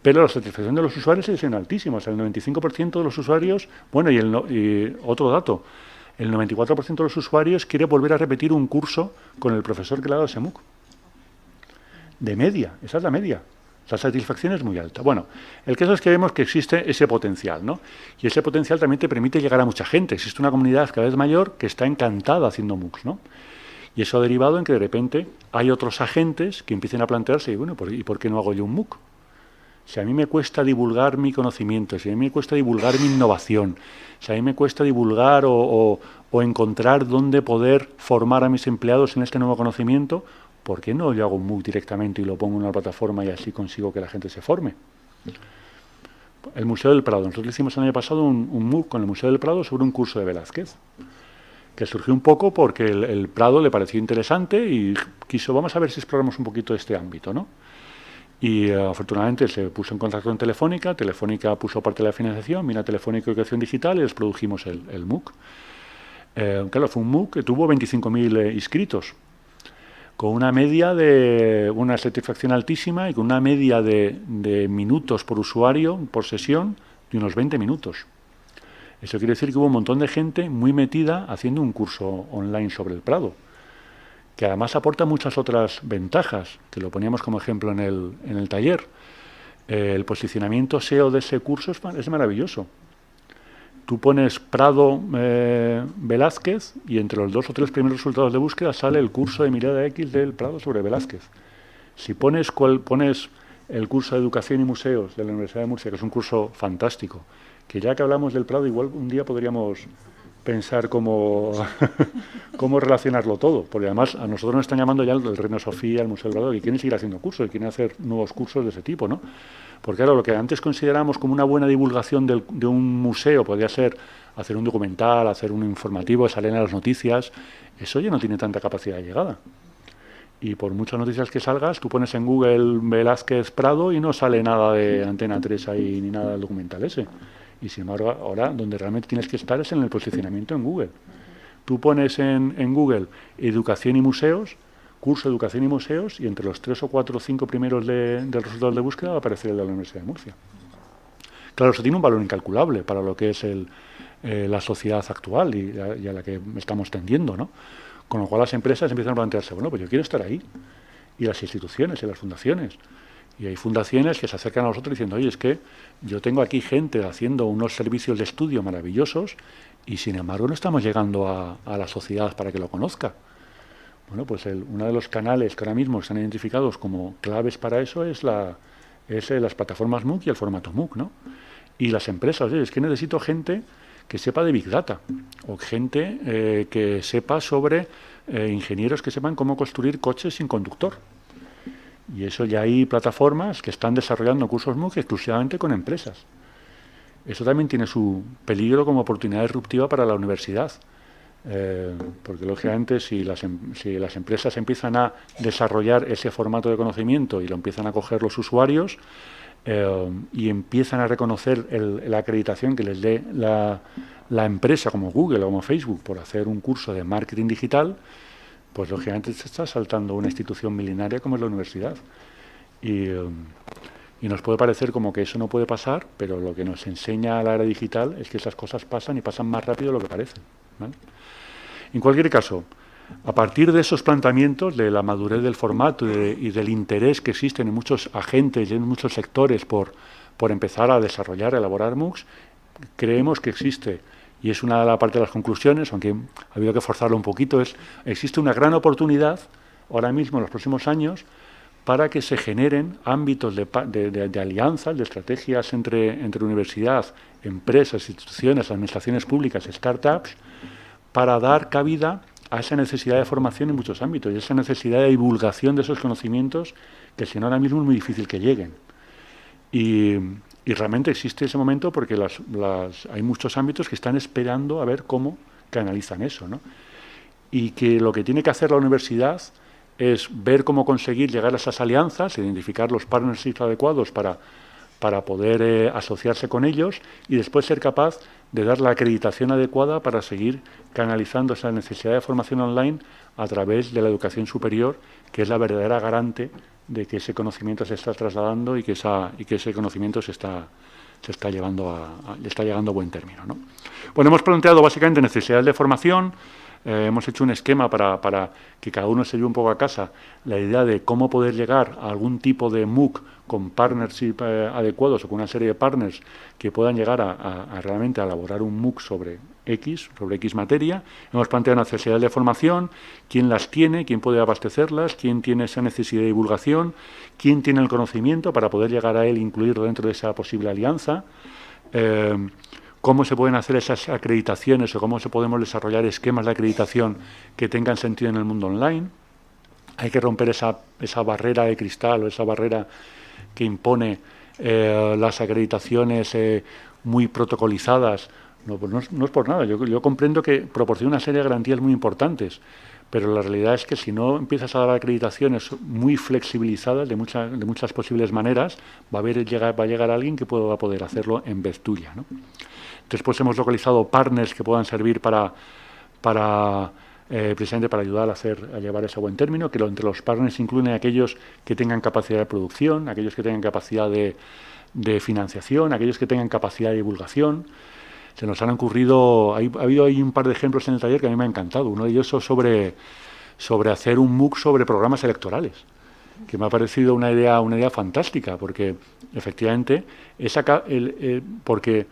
Pero la satisfacción de los usuarios es altísima, o sea, el 95% de los usuarios, bueno, y otro dato, el 94% de los usuarios quiere volver a repetir un curso con el profesor que le ha dado ese MOOC. De media, esa es la media. La satisfacción es muy alta. Bueno, el caso es que vemos que existe ese potencial, ¿no? Y ese potencial también te permite llegar a mucha gente. Existe una comunidad cada vez mayor que está encantada haciendo MOOCs, ¿no? Y eso ha derivado en que de repente hay otros agentes que empiecen a plantearse, bueno, ¿y por qué no hago yo un MOOC? Si a mí me cuesta divulgar mi conocimiento, si a mí me cuesta divulgar mi innovación, si a mí me cuesta divulgar o encontrar dónde poder formar a mis empleados en este nuevo conocimiento, ¿por qué no yo hago un MOOC directamente y lo pongo en una plataforma y así consigo que la gente se forme? El Museo del Prado. Nosotros hicimos el año pasado un MOOC con el Museo del Prado sobre un curso de Velázquez, que surgió un poco porque el Prado le pareció interesante y quiso, vamos a ver si exploramos un poquito este ámbito, ¿no? Y afortunadamente se puso en contacto con Telefónica, Telefónica puso parte de la financiación, vino Telefónica Educación Digital y les produjimos el MOOC. Claro, fue un MOOC que tuvo 25.000 inscritos, con una media de una satisfacción altísima y con una media de minutos por usuario, por sesión, de unos 20 minutos. Eso quiere decir que hubo un montón de gente muy metida haciendo un curso online sobre el Prado, que además aporta muchas otras ventajas, que lo poníamos como ejemplo en el taller. El posicionamiento SEO de ese curso es maravilloso. Tú pones Prado Velázquez y entre los 2 o 3 primeros resultados de búsqueda sale el curso de mirada X del Prado sobre Velázquez. Si pones el curso de Educación y Museos de la Universidad de Murcia, que es un curso fantástico, que ya que hablamos del Prado, igual un día podríamos pensar cómo relacionarlo todo, porque además a nosotros nos están llamando ya el Reina Sofía, el Museo del Prado, y quieren seguir haciendo cursos, y quieren hacer nuevos cursos de ese tipo, ¿no? Porque claro, lo que antes consideramos como una buena divulgación de un museo podría ser hacer un documental, hacer un informativo, salir en las noticias, eso ya no tiene tanta capacidad de llegada. Y por muchas noticias que salgas, tú pones en Google Velázquez Prado y no sale nada de Antena 3 ahí, ni nada del documental ese. Y sin embargo, ahora donde realmente tienes que estar es en el posicionamiento en Google. Tú pones en Google Educación y Museos, curso de Educación y Museos, y entre los 3 o 4 o 5 primeros del resultado de búsqueda va a aparecer el de la Universidad de Murcia. Claro, eso tiene un valor incalculable para lo que es la sociedad actual y a la que estamos tendiendo, ¿no? Con lo cual las empresas empiezan a plantearse, bueno, pues yo quiero estar ahí. Y las instituciones y las fundaciones. Y hay fundaciones que se acercan a nosotros diciendo, oye, es que yo tengo aquí gente haciendo unos servicios de estudio maravillosos y sin embargo no estamos llegando a la sociedad para que lo conozca. Bueno, pues uno de los canales que ahora mismo están identificados como claves para eso es las plataformas MOOC y el formato MOOC, ¿no? Y las empresas, oye, es que necesito gente que sepa de Big Data o gente que sepa sobre ingenieros que sepan cómo construir coches sin conductor. Y eso ya hay plataformas que están desarrollando cursos MOOC exclusivamente con empresas. Eso también tiene su peligro como oportunidad disruptiva para la universidad. Porque lógicamente si las empresas empiezan a desarrollar ese formato de conocimiento y lo empiezan a coger los usuarios y empiezan a reconocer la acreditación que les dé la empresa como Google o como Facebook por hacer un curso de marketing digital, pues lógicamente se está saltando una institución milenaria como es la universidad. Y nos puede parecer como que eso no puede pasar, pero lo que nos enseña la era digital es que esas cosas pasan y pasan más rápido de lo que parecen, ¿vale? En cualquier caso, a partir de esos planteamientos, de la madurez del formato y del interés que existen en muchos agentes y en muchos sectores por empezar a desarrollar, a elaborar MOOCs, creemos que existe, y es una de las partes de las conclusiones, aunque ha habido que forzarlo un poquito, existe una gran oportunidad ahora mismo en los próximos años para que se generen ámbitos de alianzas, de estrategias entre universidad, empresas, instituciones, administraciones públicas, startups, para dar cabida a esa necesidad de formación en muchos ámbitos y esa necesidad de divulgación de esos conocimientos que si no ahora mismo es muy difícil que lleguen. Y realmente existe ese momento porque hay muchos ámbitos que están esperando a ver cómo canalizan eso, ¿no? Y que lo que tiene que hacer la universidad es ver cómo conseguir llegar a esas alianzas, identificar los partnerships adecuados para poder asociarse con ellos y después ser capaz de dar la acreditación adecuada para seguir canalizando esa necesidad de formación online a través de la educación superior, que es la verdadera garante de que ese conocimiento se está trasladando y que ese conocimiento se está llegando a buen término, ¿no? Bueno, hemos planteado básicamente necesidades de formación. Hemos hecho un esquema para que cada uno se lleve un poco a casa la idea de cómo poder llegar a algún tipo de MOOC con partnership adecuados o con una serie de partners que puedan llegar a realmente a elaborar un MOOC sobre X materia. Hemos planteado necesidades de formación, quién las tiene, quién puede abastecerlas, quién tiene esa necesidad de divulgación, quién tiene el conocimiento para poder llegar a él e incluirlo dentro de esa posible alianza. Cómo se pueden hacer esas acreditaciones o cómo se podemos desarrollar esquemas de acreditación que tengan sentido en el mundo online. Hay que romper esa barrera de cristal o esa barrera que impone las acreditaciones muy protocolizadas. No es por nada, yo comprendo que proporciona una serie de garantías muy importantes, pero la realidad es que si no empiezas a dar acreditaciones muy flexibilizadas de muchas posibles maneras, va a llegar alguien que pueda poder hacerlo en vez tuya, ¿no? Después hemos localizado partners que puedan servir precisamente para ayudar a llevar eso a buen término, que entre los partners incluyen aquellos que tengan capacidad de producción, aquellos que tengan capacidad de financiación, aquellos que tengan capacidad de divulgación. Se nos han ocurrido, ha habido ahí un par de ejemplos en el taller que a mí me ha encantado. Uno de ellos es sobre hacer un MOOC sobre programas electorales, que me ha parecido una idea fantástica, porque efectivamente porque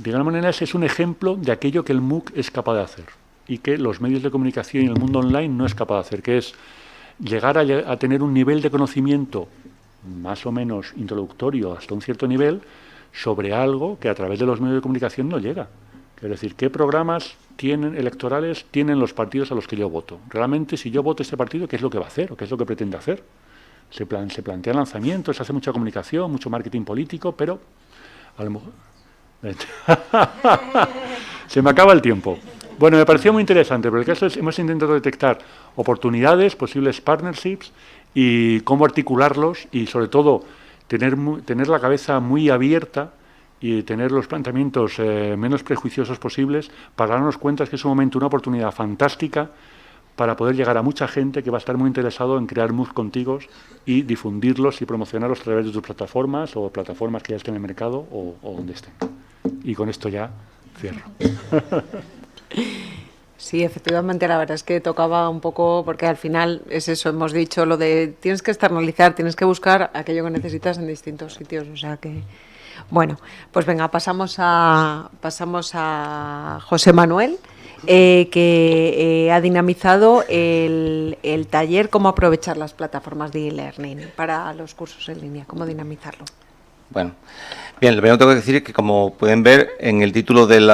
de alguna manera ese es un ejemplo de aquello que el MOOC es capaz de hacer y que los medios de comunicación y el mundo online no es capaz de hacer, que es llegar a tener un nivel de conocimiento más o menos introductorio hasta un cierto nivel sobre algo que a través de los medios de comunicación no llega. Es decir, ¿qué programas electorales tienen los partidos a los que yo voto? Realmente, si yo voto este partido, ¿qué es lo que va a hacer o qué es lo que pretende hacer? Se plantean lanzamientos, se hace mucha comunicación, mucho marketing político, pero a lo mejor... Se me acaba el tiempo. Bueno, me pareció muy interesante, pero el caso es hemos intentado detectar oportunidades, posibles partnerships y cómo articularlos y sobre todo tener la cabeza muy abierta y tener los planteamientos menos prejuiciosos posibles para darnos cuenta que es un momento, una oportunidad fantástica para poder llegar a mucha gente que va a estar muy interesado en crear MOOCs contigo y difundirlos y promocionarlos a través de tus plataformas o plataformas que ya estén en el mercado o donde estén. Y con esto ya cierro. Sí, efectivamente, la verdad es que tocaba un poco, porque al final es eso, hemos dicho lo de tienes que externalizar, tienes que buscar aquello que necesitas en distintos sitios, o sea que... Bueno, pues venga, pasamos a José Manuel, que ha dinamizado el taller Cómo aprovechar las plataformas de e-learning para los cursos en línea, cómo dinamizarlo. Bueno, bien, lo primero que tengo que decir es que, como pueden ver, en el título del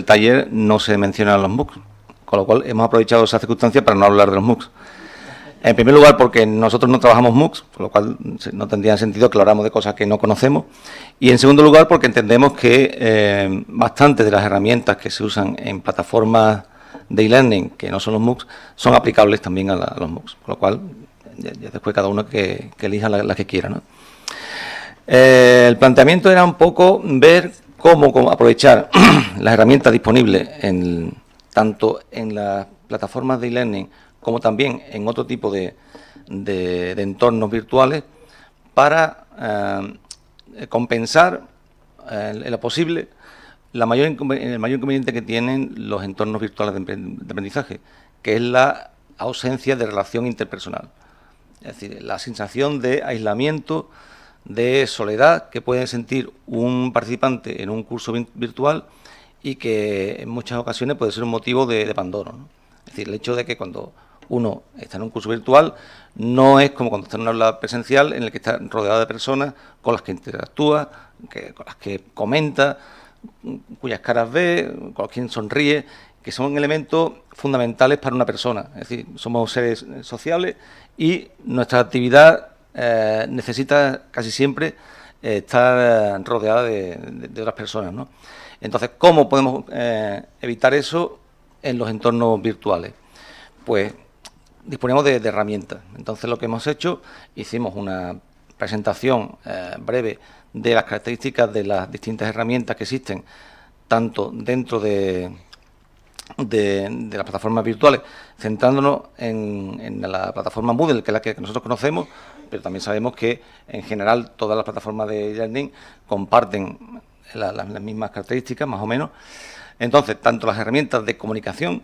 taller no se mencionan los MOOCs, con lo cual hemos aprovechado esa circunstancia para no hablar de los MOOCs. En primer lugar, porque nosotros no trabajamos MOOCs, con lo cual no tendría sentido que habláramos de cosas que no conocemos. Y en segundo lugar, porque entendemos que bastantes de las herramientas que se usan en plataformas de e-learning, que no son los MOOCs, son aplicables también a los MOOCs. Con lo cual, ya después cada uno que elija la que quiera, ¿no? El planteamiento era un poco ver cómo aprovechar las herramientas disponibles tanto en las plataformas de e-learning como también en otro tipo de entornos virtuales para compensar en lo posible el mayor inconveniente que tienen los entornos virtuales de aprendizaje, que es la ausencia de relación interpersonal. Es decir, la sensación de aislamiento, de soledad que puede sentir un participante en un curso virtual y que en muchas ocasiones puede ser un motivo de abandono, ¿no? Es decir, el hecho de que cuando uno está en un curso virtual, no es como cuando está en una aula presencial en el que está rodeado de personas con las que interactúa, con las que comenta, cuyas caras ve, con quien sonríe, que son elementos fundamentales para una persona. Es decir, somos seres sociables y nuestra actividad necesita casi siempre estar rodeada de otras personas, ¿no? Entonces, ¿cómo podemos evitar eso en los entornos virtuales? Pues disponemos de herramientas. Entonces, lo que hemos hecho, hicimos una presentación breve de las características de las distintas herramientas que existen, tanto dentro de las plataformas virtuales, centrándonos en la plataforma Moodle, que es la que nosotros conocemos, pero también sabemos que, en general, todas las plataformas de e-learning comparten las mismas características, más o menos. Entonces, tanto las herramientas de comunicación,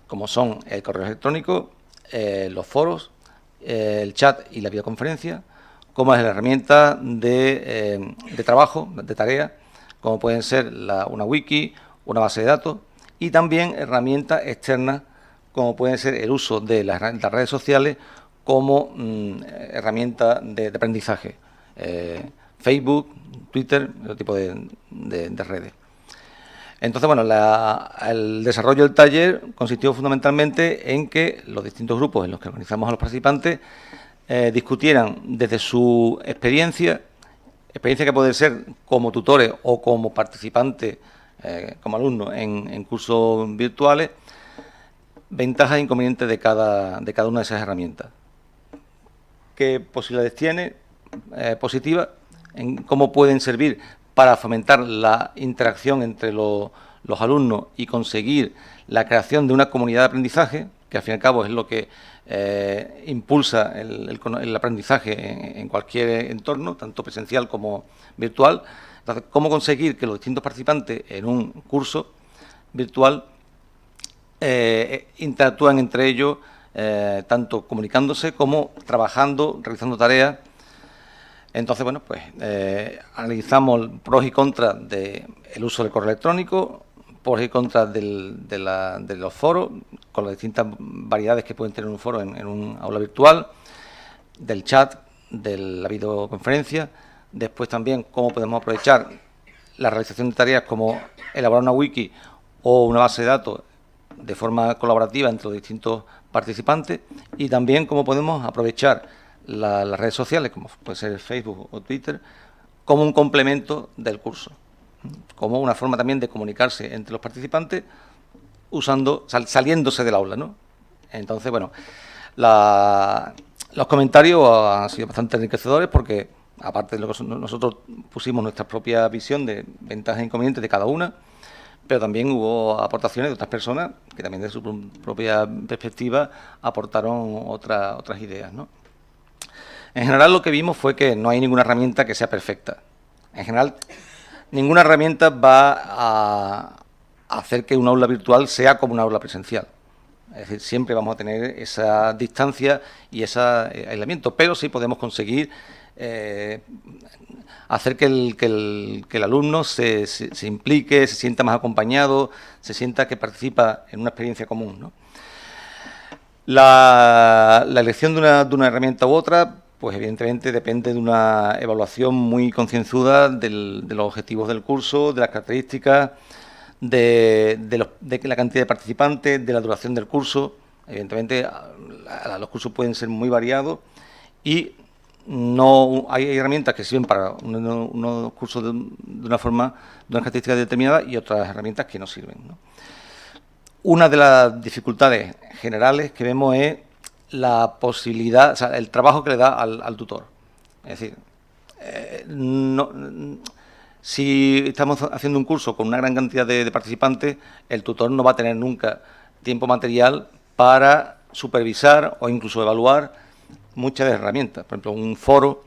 como son el correo electrónico, los foros, el chat y la videoconferencia, como las herramientas de trabajo, de tarea, como pueden ser una wiki, una base de datos, y también herramientas externas, como pueden ser el uso de las redes sociales como herramienta de aprendizaje. Facebook, Twitter, ese tipo de redes. Entonces, bueno, el desarrollo del taller consistió fundamentalmente en que los distintos grupos en los que organizamos a los participantes discutieran desde su experiencia que puede ser como tutores o como participantes, como alumnos en cursos virtuales, ventajas e inconvenientes de cada una de esas herramientas. ¿Qué posibilidades tiene positivas? En cómo pueden servir para fomentar la interacción entre los alumnos y conseguir la creación de una comunidad de aprendizaje, que al fin y al cabo es lo que impulsa el aprendizaje en cualquier entorno, tanto presencial como virtual. Entonces, cómo conseguir que los distintos participantes en un curso virtual interactúen entre ellos, tanto comunicándose como trabajando, realizando tareas. Entonces, bueno, pues analizamos pros y contras del uso del correo electrónico, pros y contras de los foros, con las distintas variedades que pueden tener un foro en un aula virtual, del chat, de la videoconferencia. Después también cómo podemos aprovechar la realización de tareas como elaborar una wiki o una base de datos de forma colaborativa entre los distintos participantes, y también cómo podemos aprovechar las redes sociales, como puede ser Facebook o Twitter, como un complemento del curso, como una forma también de comunicarse entre los participantes saliéndose del aula, ¿no? Entonces, bueno, los comentarios han sido bastante enriquecedores porque, aparte de lo que nosotros pusimos nuestra propia visión de ventajas e inconvenientes de cada una, pero también hubo aportaciones de otras personas que también de su propia perspectiva aportaron otras ideas, ¿no? En general, lo que vimos fue que no hay ninguna herramienta que sea perfecta. En general, ninguna herramienta va a hacer que un aula virtual sea como una aula presencial. Es decir, siempre vamos a tener esa distancia y ese aislamiento, pero sí podemos conseguir hacer que el alumno se implique, se sienta más acompañado, se sienta que participa en una experiencia común, ¿no? La elección de una herramienta u otra, pues evidentemente depende de una evaluación muy concienzuda de los objetivos del curso, de las características, de la cantidad de participantes, de la duración del curso. Evidentemente los cursos pueden ser muy variados y no hay herramientas que sirven para unos cursos de una característica determinada y otras herramientas que no sirven, ¿no? Una de las dificultades generales que vemos es la posibilidad, o sea, el trabajo que le da al tutor. Es decir, si estamos haciendo un curso con una gran cantidad de participantes, el tutor no va a tener nunca tiempo material para supervisar o incluso evaluar muchas de las herramientas. Por ejemplo, un foro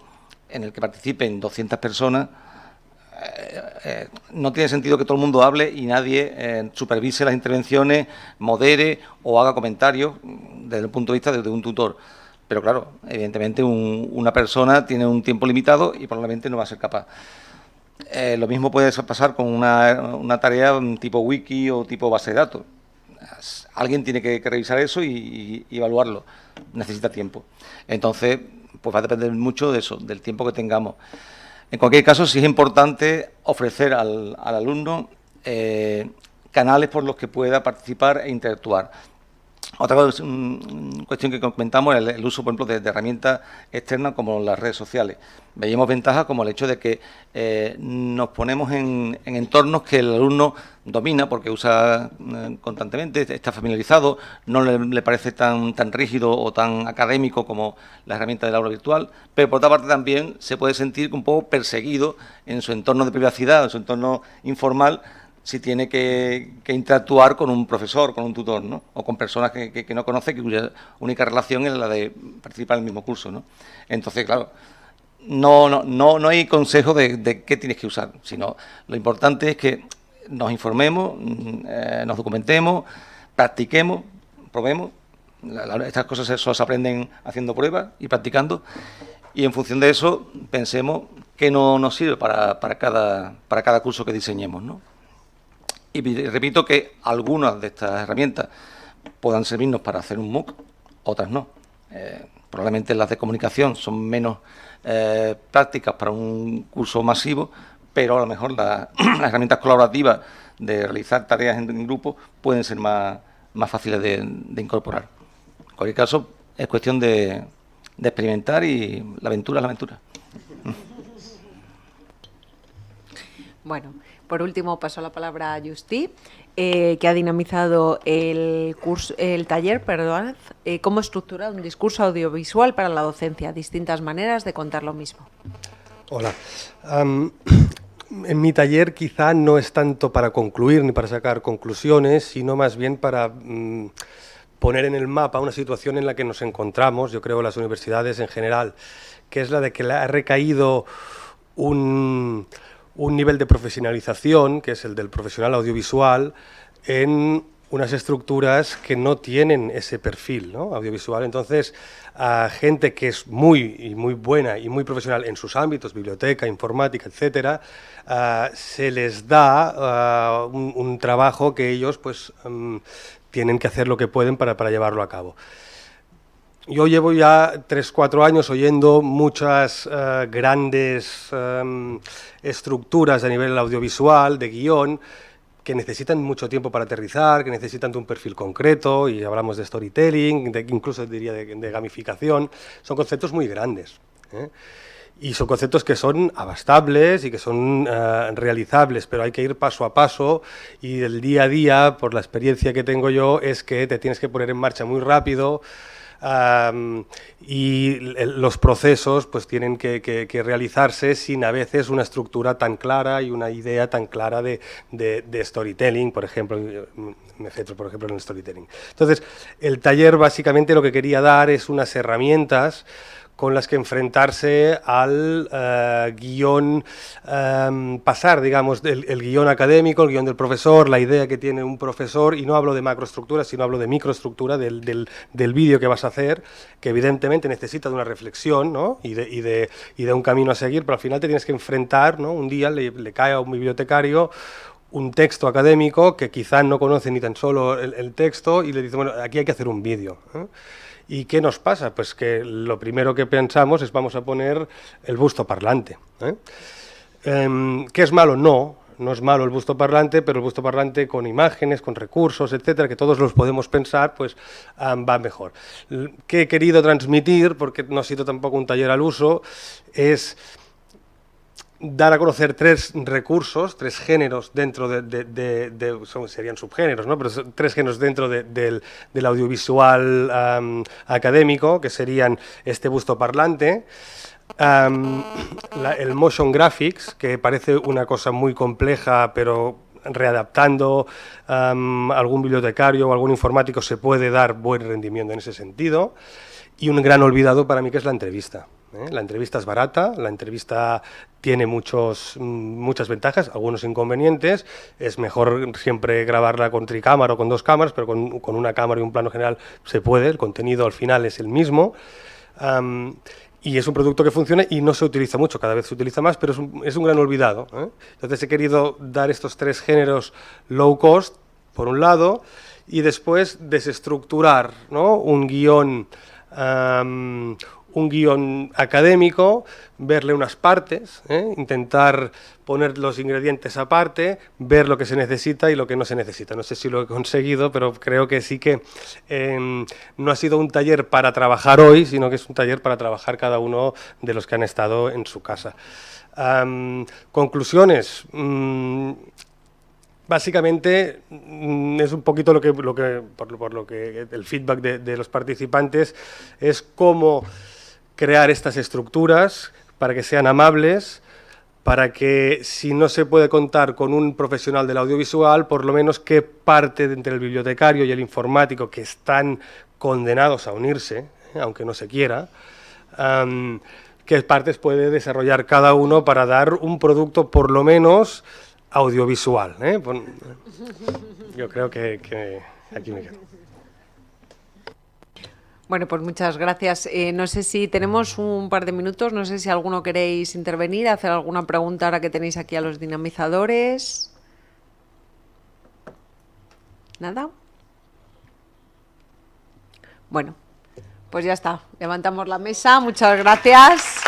en el que participen 200 personas, no tiene sentido que todo el mundo hable y nadie supervise las intervenciones, modere o haga comentarios desde el punto de vista de un tutor. Pero claro, evidentemente una persona tiene un tiempo limitado y probablemente no va a ser capaz. Lo mismo puede pasar con una tarea tipo wiki o tipo base de datos. alguien tiene que revisar eso y evaluarlo. Necesita tiempo. Entonces, pues va a depender mucho de eso, del tiempo que tengamos. En cualquier caso, sí es importante ofrecer al alumno canales por los que pueda participar e interactuar. Otra cuestión que comentamos es el uso, por ejemplo, de herramientas externas como las redes sociales. Veíamos ventajas como el hecho de que nos ponemos en entornos que el alumno domina porque usa constantemente, está familiarizado, no le parece tan rígido o tan académico como la herramienta del aula virtual, pero por otra parte también se puede sentir un poco perseguido en su entorno de privacidad, en su entorno informal, si tiene que interactuar con un profesor, con un tutor, ¿no? O con personas que no conoce, cuya única relación es la de participar en el mismo curso, ¿no? Entonces, claro, no hay consejo de qué tienes que usar, sino lo importante es que nos informemos, nos documentemos, practiquemos, probemos. Estas cosas solo se aprenden haciendo pruebas y practicando, y en función de eso pensemos qué no nos sirve para cada curso que diseñemos, ¿no? Y repito que algunas de estas herramientas puedan servirnos para hacer un MOOC, otras no. Probablemente las de comunicación son menos prácticas para un curso masivo, pero a lo mejor las herramientas colaborativas de realizar tareas en grupo pueden ser más fáciles de incorporar. En cualquier caso, es cuestión de experimentar, y la aventura es la aventura. Bueno, por último paso la palabra a Justí, que ha dinamizado el taller, cómo estructurar un discurso audiovisual para la docencia, distintas maneras de contar lo mismo. Hola. En mi taller quizá no es tanto para concluir ni para sacar conclusiones, sino más bien para poner en el mapa una situación en la que nos encontramos, yo creo las universidades en general, que es la de que le ha recaído un nivel de profesionalización, que es el del profesional audiovisual, en unas estructuras que no tienen ese perfil, ¿no?, audiovisual. Entonces, a gente que es muy buena y muy profesional en sus ámbitos, biblioteca, informática, etcétera, se les da un trabajo que ellos pues tienen que hacer lo que pueden para llevarlo a cabo. Yo llevo ya 3-4 años oyendo muchas grandes estructuras a nivel audiovisual, de guión, que necesitan mucho tiempo para aterrizar, que necesitan de un perfil concreto, y hablamos de storytelling, incluso diría de gamificación. Son conceptos muy grandes, ¿eh? Y son conceptos que son abastables y que son realizables, pero hay que ir paso a paso, y el día a día, por la experiencia que tengo yo, es que te tienes que poner en marcha muy rápido, y los procesos pues tienen que realizarse sin a veces una estructura tan clara y una idea tan clara de storytelling, por ejemplo. Me centro, por ejemplo, en el storytelling. Entonces, el taller básicamente lo que quería dar es unas herramientas con las que enfrentarse al guión, pasar, digamos, el guión académico, el guión del profesor, la idea que tiene un profesor, y no hablo de macroestructura, sino hablo de microestructura del vídeo que vas a hacer, que evidentemente necesita de una reflexión, ¿no?, y de un camino a seguir, pero al final te tienes que enfrentar, ¿no? Un día le cae a un bibliotecario un texto académico que quizá no conoce ni tan solo el texto, y le dice, bueno, aquí hay que hacer un vídeo, ¿eh? ¿Y qué nos pasa? Pues que lo primero que pensamos es vamos a poner el busto parlante, ¿eh? ¿Qué es malo? No es malo el busto parlante, pero el busto parlante con imágenes, con recursos, etcétera, que todos los podemos pensar, pues va mejor. ¿Qué he querido transmitir? Porque no ha sido tampoco un taller al uso, es dar a conocer 3 recursos, 3 géneros dentro serían subgéneros, ¿no?, pero 3 géneros dentro del audiovisual académico, que serían este busto parlante, el motion graphics, que parece una cosa muy compleja, pero readaptando algún bibliotecario o algún informático se puede dar buen rendimiento en ese sentido, y un gran olvidado para mí, que es la entrevista. La entrevista es barata, la entrevista tiene muchas ventajas, algunos inconvenientes. Es mejor siempre grabarla con tricámara o con 2 cámaras, pero con una cámara y un plano general se puede, el contenido al final es el mismo. Y es un producto que funciona y no se utiliza mucho, cada vez se utiliza más, pero es un gran olvidado, ¿eh? Entonces he querido dar estos 3 géneros low cost, por un lado, y después desestructurar, ¿no? Un guión académico, verle unas partes, intentar poner los ingredientes aparte, ver lo que se necesita y lo que no se necesita. No sé si lo he conseguido, pero creo que sí que no ha sido un taller para trabajar hoy, sino que es un taller para trabajar cada uno de los que han estado en su casa. Conclusiones. Básicamente es un poquito por lo que el feedback de los participantes es cómo crear estas estructuras para que sean amables, para que si no se puede contar con un profesional del audiovisual, por lo menos qué parte entre el bibliotecario y el informático, que están condenados a unirse, aunque no se quiera, qué partes puede desarrollar cada uno para dar un producto por lo menos audiovisual. Yo creo que aquí me quedo. Bueno, pues muchas gracias. No sé si tenemos un par de minutos, no sé si alguno queréis intervenir, hacer alguna pregunta ahora que tenéis aquí a los dinamizadores. ¿Nada? Bueno, pues ya está. Levantamos la mesa. Muchas gracias.